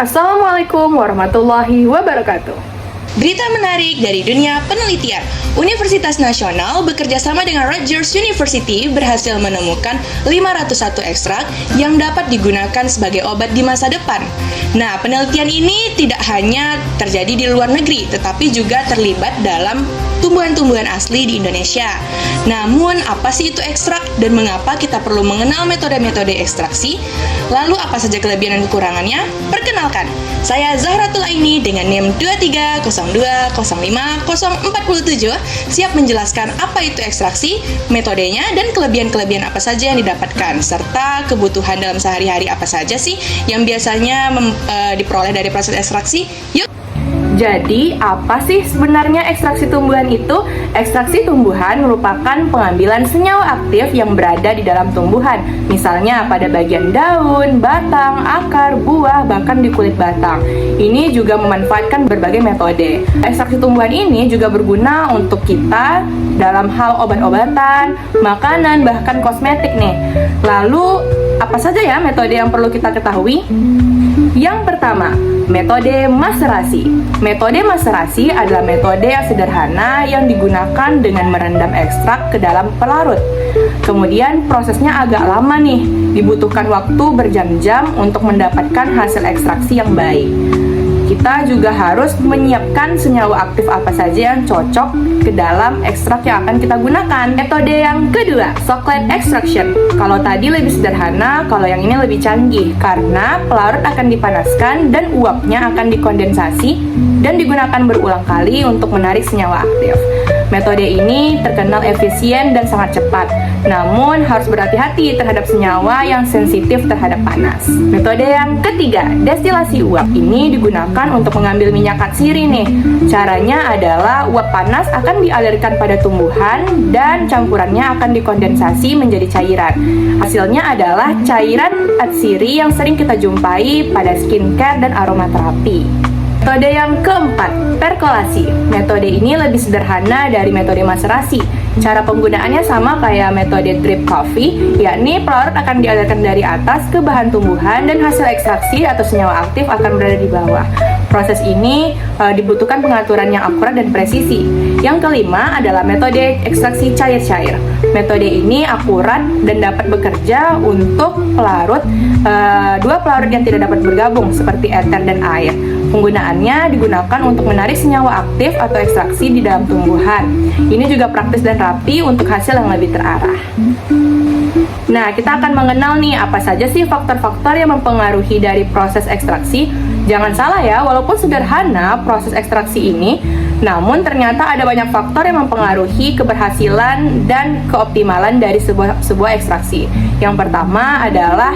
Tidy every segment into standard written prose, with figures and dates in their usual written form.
Assalamualaikum warahmatullahi wabarakatuh. Berita menarik dari dunia penelitian. Universitas Nasional bekerja sama dengan Rutgers University berhasil menemukan 501 ekstrak yang dapat digunakan sebagai obat di masa depan. Nah, penelitian ini tidak hanya terjadi di luar negeri, tetapi juga terlibat dalam tumbuhan-tumbuhan asli di Indonesia. Namun, apa sih itu ekstrak dan mengapa kita perlu mengenal metode-metode ekstraksi? Lalu, apa saja kelebihan dan kekurangannya? Perkenalkan, saya Zahratul Aini dengan NIM 230205047 siap menjelaskan apa itu ekstraksi, metodenya, dan kelebihan-kelebihan apa saja yang didapatkan, serta kebutuhan dalam sehari-hari apa saja sih yang biasanya diperoleh dari proses ekstraksi. Yuk! Jadi, apa sih sebenarnya ekstraksi tumbuhan itu? Ekstraksi tumbuhan merupakan pengambilan senyawa aktif yang berada di dalam tumbuhan, misalnya pada bagian daun, batang, akar, buah, bahkan di kulit batang. Ini juga memanfaatkan berbagai metode. Ekstraksi tumbuhan ini juga berguna untuk kita dalam hal obat-obatan, makanan, bahkan kosmetik nih. Lalu, apa saja ya metode yang perlu kita ketahui? Yang pertama, metode maserasi. Metode maserasi adalah metode yang sederhana yang digunakan dengan merendam ekstrak ke dalam pelarut. Kemudian prosesnya agak lama nih, dibutuhkan waktu berjam-jam untuk mendapatkan hasil ekstraksi yang baik. Kita juga harus menyiapkan senyawa aktif apa saja yang cocok ke dalam ekstrak yang akan kita gunakan. Metode yang kedua, Socklet extraction. Kalau tadi lebih sederhana, kalau yang ini lebih canggih karena pelarut akan dipanaskan dan uapnya akan dikondensasi dan digunakan berulang kali untuk menarik senyawa aktif. Metode ini terkenal efisien dan sangat cepat, namun harus berhati-hati terhadap senyawa yang sensitif terhadap panas. Metode yang ketiga, destilasi uap. Ini digunakan untuk mengambil minyak katsiri nih. Caranya adalah uap panas akan dialirkan pada tumbuhan dan campurannya akan dikondensasi menjadi cairan. Hasilnya adalah cairan katsiri yang sering kita jumpai pada skincare dan aromaterapi. Metode yang keempat, perkolasi. Metode ini lebih sederhana dari metode maserasi. Cara penggunaannya sama kayak metode drip coffee, yakni pelarut akan dialirkan dari atas ke bahan tumbuhan dan hasil ekstraksi atau senyawa aktif akan berada di bawah. Proses ini dibutuhkan pengaturan yang akurat dan presisi. Yang kelima adalah metode ekstraksi cair-cair. Metode ini akurat dan dapat bekerja untuk pelarut, dua pelarut yang tidak dapat bergabung seperti eter dan air. Penggunaannya digunakan untuk menarik senyawa aktif atau ekstraksi di dalam tumbuhan. Ini juga praktis dan rapi untuk hasil yang lebih terarah. Nah, kita akan mengenal nih apa saja sih faktor-faktor yang mempengaruhi dari proses ekstraksi. Jangan salah ya, walaupun sederhana proses ekstraksi ini, namun ternyata ada banyak faktor yang mempengaruhi keberhasilan dan keoptimalan dari sebuah ekstraksi. Yang pertama adalah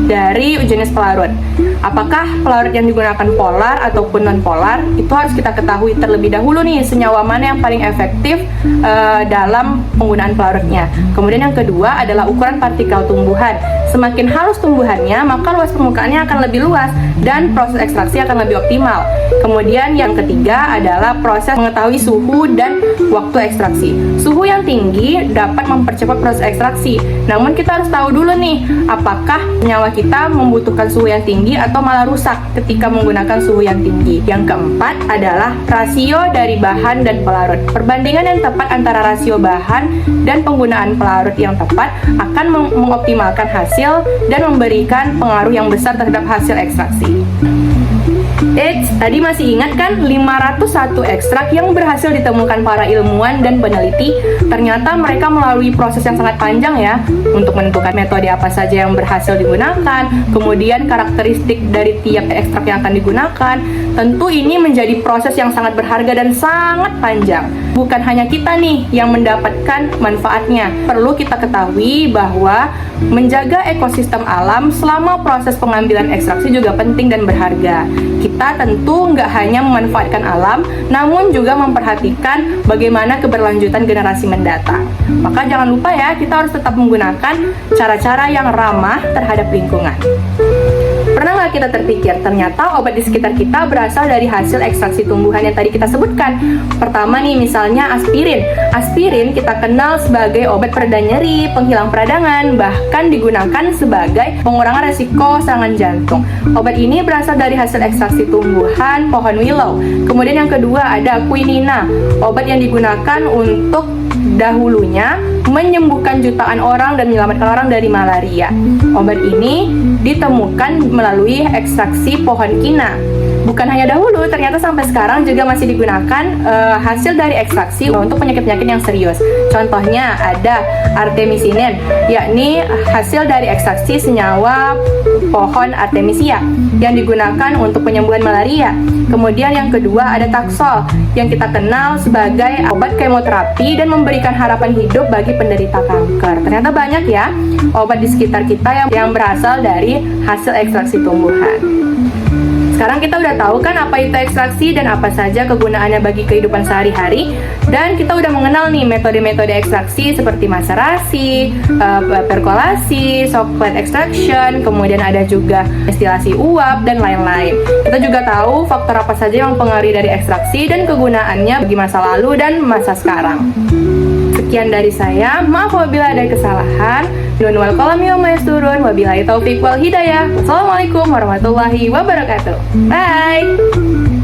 dari jenis pelarut. Apakah pelarut yang digunakan polar ataupun non-polar? Itu harus kita ketahui terlebih dahulu nih, senyawa mana yang paling efektif dalam penggunaan pelarutnya. Kemudian yang kedua adalah ukuran partikel tumbuhan. Semakin halus tumbuhannya, maka luas permukaannya akan lebih luas dan proses ekstraksi akan lebih optimal. Kemudian yang ketiga adalah proses mengetahui suhu dan waktu ekstraksi. Suhu yang tinggi dapat mempercepat proses ekstraksi. Namun kita harus tahu dulu nih, apakah senyawa kita membutuhkan suhu yang tinggi atau malah rusak ketika menggunakan suhu yang tinggi. Yang keempat adalah rasio dari bahan dan pelarut. Perbandingan yang tepat antara rasio bahan dan penggunaan pelarut yang tepat akan mengoptimalkan hasil dan memberikan pengaruh yang besar terhadap hasil ekstraksi. Tadi masih ingat kan 501 ekstrak yang berhasil ditemukan para ilmuwan dan peneliti? Ternyata mereka melalui proses yang sangat panjang ya untuk menentukan metode apa saja yang berhasil digunakan, kemudian karakteristik dari tiap ekstrak yang akan digunakan. Tentu ini menjadi proses yang sangat berharga dan sangat panjang. Bukan hanya kita nih yang mendapatkan manfaatnya. Perlu kita ketahui bahwa menjaga ekosistem alam selama proses pengambilan ekstraksi juga penting dan berharga. Kita tentu nggak hanya memanfaatkan alam, namun juga memperhatikan bagaimana keberlanjutan generasi mendatang. Maka jangan lupa ya, kita harus tetap menggunakan cara-cara yang ramah terhadap lingkungan. Pernah nggak kita terpikir, ternyata obat di sekitar kita berasal dari hasil ekstraksi tumbuhan yang tadi kita sebutkan? Pertama nih, misalnya Misalnya aspirin. Aspirin kita kenal sebagai obat pereda nyeri, penghilang peradangan, bahkan digunakan sebagai pengurangan resiko serangan jantung. Obat ini berasal dari hasil ekstraksi tumbuhan pohon willow. Kemudian yang kedua ada quinina, obat yang digunakan untuk dahulunya menyembuhkan jutaan orang dan menyelamatkan orang dari malaria. Obat ini ditemukan melalui ekstraksi pohon kina. Bukan hanya dahulu, ternyata sampai sekarang juga masih digunakan hasil dari ekstraksi untuk penyakit-penyakit yang serius. Contohnya ada artemisinin, yakni hasil dari ekstraksi senyawa pohon artemisia yang digunakan untuk penyembuhan malaria. Kemudian yang kedua ada taksol yang kita kenal sebagai obat kemoterapi dan memberikan harapan hidup bagi penderita kanker. Ternyata banyak ya obat di sekitar kita yang berasal dari hasil ekstraksi tumbuhan. Sekarang kita udah tahu kan apa itu ekstraksi dan apa saja kegunaannya bagi kehidupan sehari-hari. Dan kita udah mengenal nih metode-metode ekstraksi seperti maserasi, perkolasi, chocolate extraction, kemudian ada juga destilasi uap dan lain-lain. Kita juga tahu faktor apa saja yang mempengaruhi dari ekstraksi dan kegunaannya bagi masa lalu dan masa sekarang. Sekian dari saya, maaf apabila ada kesalahan. Nun wal qalami wa ma yasturun, wabillahi taufiq wal hidayah. Wassalamualaikum warahmatullahi wabarakatuh. Bye.